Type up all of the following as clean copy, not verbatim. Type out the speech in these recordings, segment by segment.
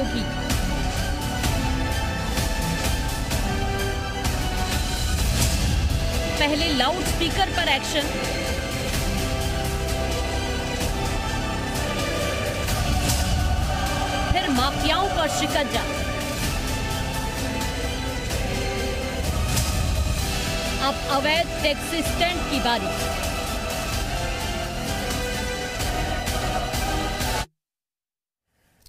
योगी। पहले loud speaker पर action, फिर माफियाओं पर शिकंजा। अब अवैध टैक्सी स्टैंड की बारी।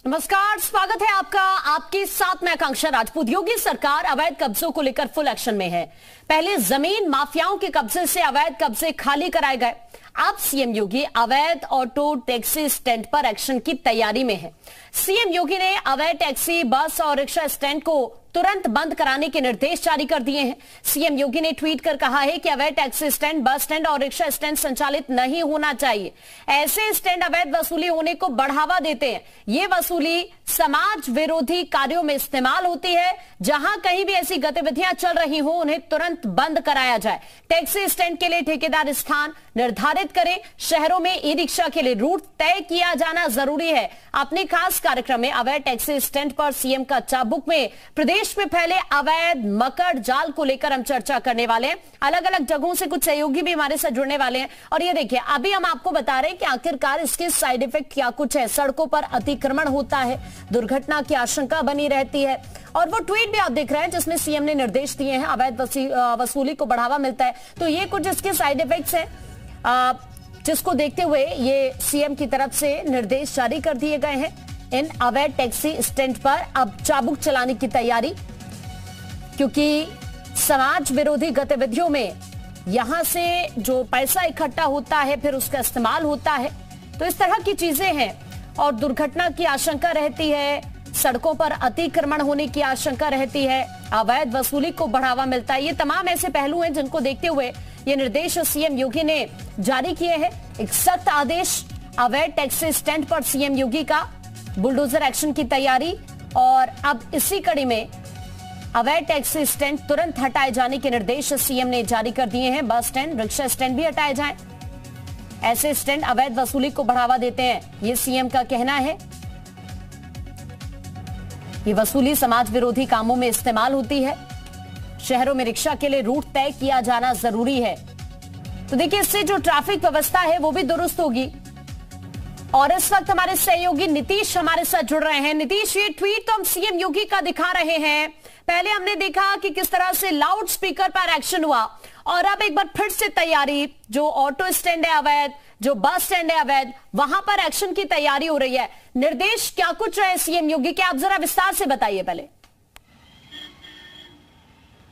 नमस्कार, स्वागत है आपका। आपके साथ मैं आकांक्षा राजपूत। योगी सरकार अवैध कब्जों को लेकर फुल एक्शन में है। पहले जमीन माफियाओं के कब्जे से अवैध कब्जे खाली कराए गए। अब सीएम योगी अवैध ऑटो टैक्सी स्टैंड पर एक्शन की तैयारी में है। सीएम योगी ने अवैध टैक्सी, बस और रिक्शा स्टैंड को तुरंत बंद कराने के निर्देश जारी कर दिए हैं। सीएम योगी ने ट्वीट कर कहा है कि अवैध टैक्सी स्टैंड, बस स्टैंड और रिक्शा स्टैंड संचालित नहीं होना चाहिए। ऐसे स्टैंड अवैध वसूली होने को बढ़ावा देते हैं। ये वसूली समाज विरोधी कार्यों में इस्तेमाल होती है। जहां कहीं भी ऐसी गतिविधियां चल रही हो, उन्हें तुरंत बंद कराया जाए। टैक्सी स्टैंड के लिए ठेकेदार स्थान निर्धारित करें। शहरों में ई रिक्शा के लिए रूट तय किया जाना जरूरी है। अपने खास कार्यक्रम में अवैध टैक्सी स्टैंड पर सीएम का चाबुक में प्रदेश में फैले अवैध मकर जाल को लेकर हम चर्चा करने वाले हैं। अलग अलग जगहों से कुछ सहयोगी भी हमारे साथ जुड़ने वाले हैं। और ये देखिए, अभी हम आपको बता रहे हैं कि आखिरकार इसके साइड इफेक्ट क्या कुछ है। सड़कों पर अतिक्रमण होता है, दुर्घटना की आशंका बनी रहती है। और वो ट्वीट भी आप देख रहे हैं जिसमें सीएम ने निर्देश दिए हैं, अवैध वसूली को बढ़ावा मिलता है। तो ये कुछ इसके साइड इफेक्ट्स हैं, जिसको देखते हुए ये सीएम की तरफ से निर्देश जारी कर दिए गए हैं। इन अवैध टैक्सी स्टैंड पर अब चाबुक चलाने की तैयारी, क्योंकि समाज विरोधी गतिविधियों में यहां से जो पैसा इकट्ठा होता है फिर उसका इस्तेमाल होता है। तो इस तरह की चीजें हैं और दुर्घटना की आशंका रहती है, सड़कों पर अतिक्रमण होने की आशंका रहती है, अवैध वसूली को बढ़ावा मिलता है। ये तमाम ऐसे पहलू हैं जिनको देखते हुए ये निर्देश सीएम योगी ने जारी किए हैं। एक सख्त आदेश, अवैध टैक्सी स्टैंड पर सीएम योगी का बुलडोजर एक्शन की तैयारी। और अब इसी कड़ी में अवैध टैक्सी स्टैंड तुरंत हटाए जाने के निर्देश सीएम ने जारी कर दिए हैं। बस स्टैंड, रिक्शा स्टैंड भी हटाए जाएं। ऐसे स्टैंड अवैध वसूली को बढ़ावा देते हैं, ये सीएम का कहना है। ये वसूली समाज विरोधी कामों में इस्तेमाल होती है। शहरों में रिक्शा के लिए रूट तय किया जाना जरूरी है। तो देखिए, इससे जो ट्रैफिक व्यवस्था है वो भी दुरुस्त होगी। और इस वक्त हमारे सहयोगी नीतीश हमारे साथ जुड़ रहे हैं। नीतीश, ये ट्वीट तो हम सीएम योगी का दिखा रहे हैं। पहले हमने देखा कि किस तरह से लाउड स्पीकर पर एक्शन हुआ, और अब एक बार फिर से तैयारी, जो ऑटो स्टैंड है अवैध, जो बस स्टैंड है अवैध, वहां पर एक्शन की तैयारी हो रही है। निर्देश क्या कुछ रहे सीएम योगी के, आप जरा विस्तार से बताइए पहले।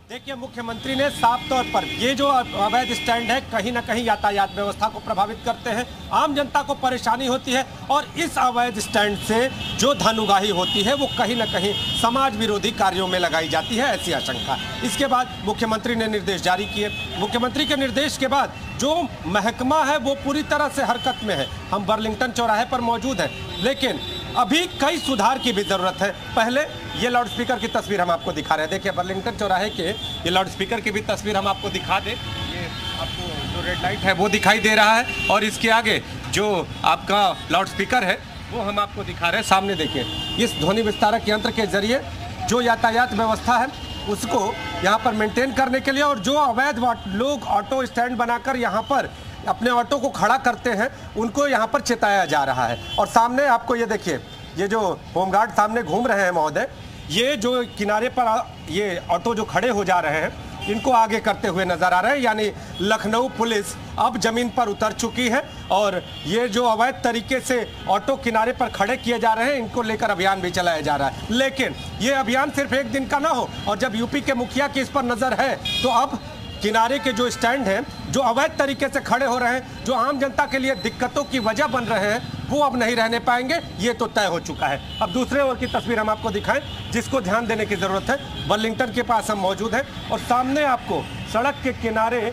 देखिए, मुख्यमंत्री ने साफ तौर पर ये जो अवैध स्टैंड है कहीं ना कहीं यातायात व्यवस्था को प्रभावित करते हैं, आम जनता को परेशानी होती है, और इस अवैध स्टैंड से जो धन उगाही होती है वो कहीं ना कहीं समाज विरोधी कार्यों में लगाई जाती है, ऐसी आशंका। इसके बाद मुख्यमंत्री ने निर्देश जारी किए। मुख्यमंत्री के निर्देश के बाद जो महकमा है वो पूरी तरह से हरकत में है। हम बर्लिंगटन चौराहे पर मौजूद हैं, लेकिन अभी कई सुधार की भी जरूरत है। पहले ये लाउडस्पीकर की तस्वीर हम आपको दिखा रहे हैं। देखिए, बर्लिंगटन चौराहे के ये लाउडस्पीकर की भी तस्वीर हम आपको दिखा दें। ये आपको जो रेड लाइट है वो दिखाई दे रहा है, और इसके आगे जो आपका लाउडस्पीकर है वो हम आपको दिखा रहे हैं। सामने देखिए, इस ध्वनि विस्तारक यंत्र के जरिए जो यातायात व्यवस्था है उसको यहाँ पर मेंटेन करने के लिए, और जो अवैध लोग ऑटो स्टैंड बनाकर यहाँ पर अपने ऑटो को खड़ा करते हैं उनको यहाँ पर चेताया जा रहा है। और सामने आपको ये देखिए, ये जो होमगार्ड सामने घूम रहे हैं महोदय, ये जो किनारे पर ये ऑटो जो खड़े हो जा रहे हैं इनको आगे करते हुए नजर आ रहे हैं। यानी लखनऊ पुलिस अब जमीन पर उतर चुकी है, और ये जो अवैध तरीके से ऑटो किनारे पर खड़े किए जा रहे हैं इनको लेकर अभियान भी चलाया जा रहा है। लेकिन ये अभियान सिर्फ एक दिन का ना हो, और जब यूपी के मुखिया की इस पर नजर है तो अब किनारे के जो स्टैंड हैं जो अवैध तरीके से खड़े हो रहे हैं, जो आम जनता के लिए दिक्कतों की वजह बन रहे हैं, वो अब नहीं रहने पाएंगे, ये तो तय हो चुका है। अब दूसरे ओर की तस्वीर हम आपको दिखाएं जिसको ध्यान देने की जरूरत है। बर्लिंगटन के पास हम मौजूद हैं, और सामने आपको सड़क के किनारे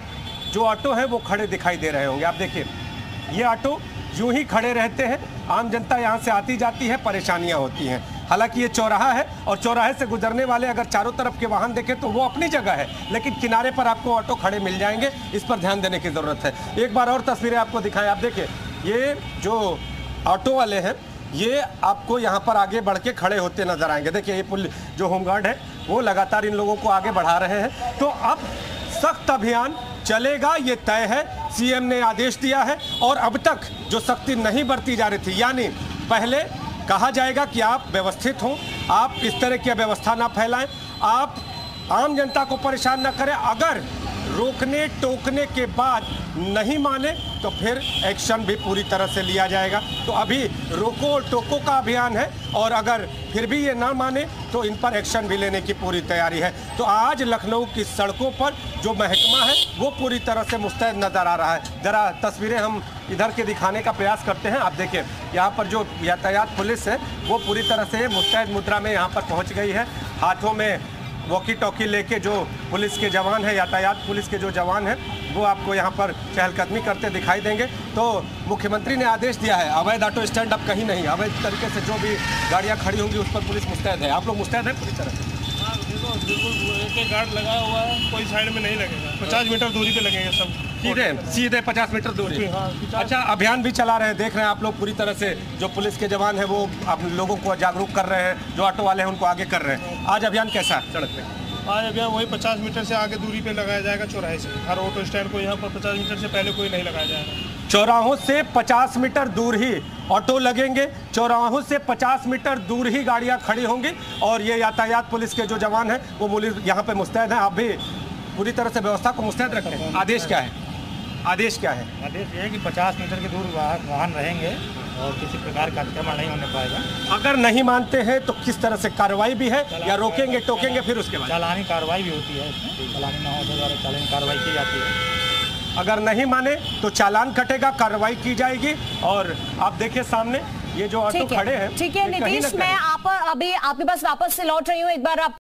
जो ऑटो हैं वो खड़े दिखाई दे रहे होंगे। आप देखिए, ये ऑटो यूं ही खड़े रहते हैं, आम जनता यहाँ से आती जाती है, परेशानियाँ होती हैं। हालांकि ये चौराहा है, और चौराहे से गुजरने वाले अगर चारों तरफ के वाहन देखें तो वो अपनी जगह है, लेकिन किनारे पर आपको ऑटो खड़े मिल जाएंगे। इस पर ध्यान देने की ज़रूरत है। एक बार और तस्वीरें आपको दिखाएं। आप देखिए, ये जो ऑटो वाले हैं ये आपको यहाँ पर आगे बढ़ के खड़े होते नजर आएंगे। देखिए ये पुलिस जो होमगार्ड है वो लगातार इन लोगों को आगे बढ़ा रहे हैं। तो अब सख्त अभियान चलेगा, ये तय है। सीएम ने आदेश दिया है और अब तक जो सख्ती नहीं बरती जा रही थी, यानी पहले कहा जाएगा कि आप व्यवस्थित हों, आप इस तरह की व्यवस्था ना फैलाएं, आप आम जनता को परेशान ना करें। अगर रोकने टोकने के बाद नहीं माने तो फिर एक्शन भी पूरी तरह से लिया जाएगा। तो अभी रोको टोको का अभियान है और अगर फिर भी ये ना माने तो इन पर एक्शन भी लेने की पूरी तैयारी है। तो आज लखनऊ की सड़कों पर जो महकमा है वो पूरी तरह से मुस्तैद नजर आ रहा है। जरा तस्वीरें हम इधर के दिखाने का प्रयास करते हैं। आप देखिए यहाँ पर जो यातायात पुलिस है वो पूरी तरह से मुस्तैद मुद्रा में यहाँ पर पहुँच गई है। हाथों में वॉकी टॉकी लेके जो पुलिस के जवान हैं, यातायात पुलिस के जो जवान हैं, वो आपको यहाँ पर चहलकदमी करते दिखाई देंगे। तो मुख्यमंत्री ने आदेश दिया है अवैध ऑटो स्टैंड अब कहीं नहीं, अवैध तरीके से जो भी गाड़ियाँ खड़ी होंगी उस पर पुलिस मुस्तैद है। आप लोग मुस्तैद हैं पूरी तरह से? हाँ देखो बिल्कुल एक गार्ड लगा हुआ है, कोई साइड में नहीं लगेगा, 50 मीटर दूरी पे लगेंगे सब। सीधे 50 मीटर दूरी। हाँ, अच्छा, अभियान भी चला रहे हैं, देख रहे हैं आप लोग पूरी तरह से जो पुलिस के जवान हैं वो आप लोगों को जागरूक कर रहे हैं, जो ऑटो वाले हैं उनको आगे कर रहे हैं। आज अभियान कैसा है सड़क पे? आज अभियान वही 50 मीटर से आगे दूरी पे लगाया जाएगा चौराहे से। हर ऑटो स्टैंड को यहाँ पर 50 मीटर से पहले कोई नहीं लगाया जाएगा। चौराहों से 50 मीटर दूर ही ऑटो लगेंगे, चौराहों से 50 मीटर दूर ही गाड़ियाँ खड़ी होंगी और ये यातायात पुलिस के जो जवान हैं वो यहाँ पे मुस्तैद हैं। आप भी पूरी तरह से व्यवस्था को मुस्तैद रखें। आदेश क्या है? आदेश क्या है? आदेश ये है कि 50 मीटर के दूर वाहन रहेंगे और किसी प्रकार का अतिक्रमण नहीं होने पाएगा। अगर नहीं मानते हैं तो किस तरह से कार्रवाई भी है या रोकेंगे टोकेंगे फिर उसके बाद? चालानी कार्रवाई भी होती है इसमें, चालानी न हो तो द्वारा चालानी कार्रवाई की जाती है। अगर नहीं माने तो चालान कटेगा, कार्रवाई की जाएगी। और आप देखिए सामने ये जो ऑटो खड़े हैं। ठीक है नीतीश, मैं आप अभी आपके पास वापस से लौट रही हूँ। एक बार आप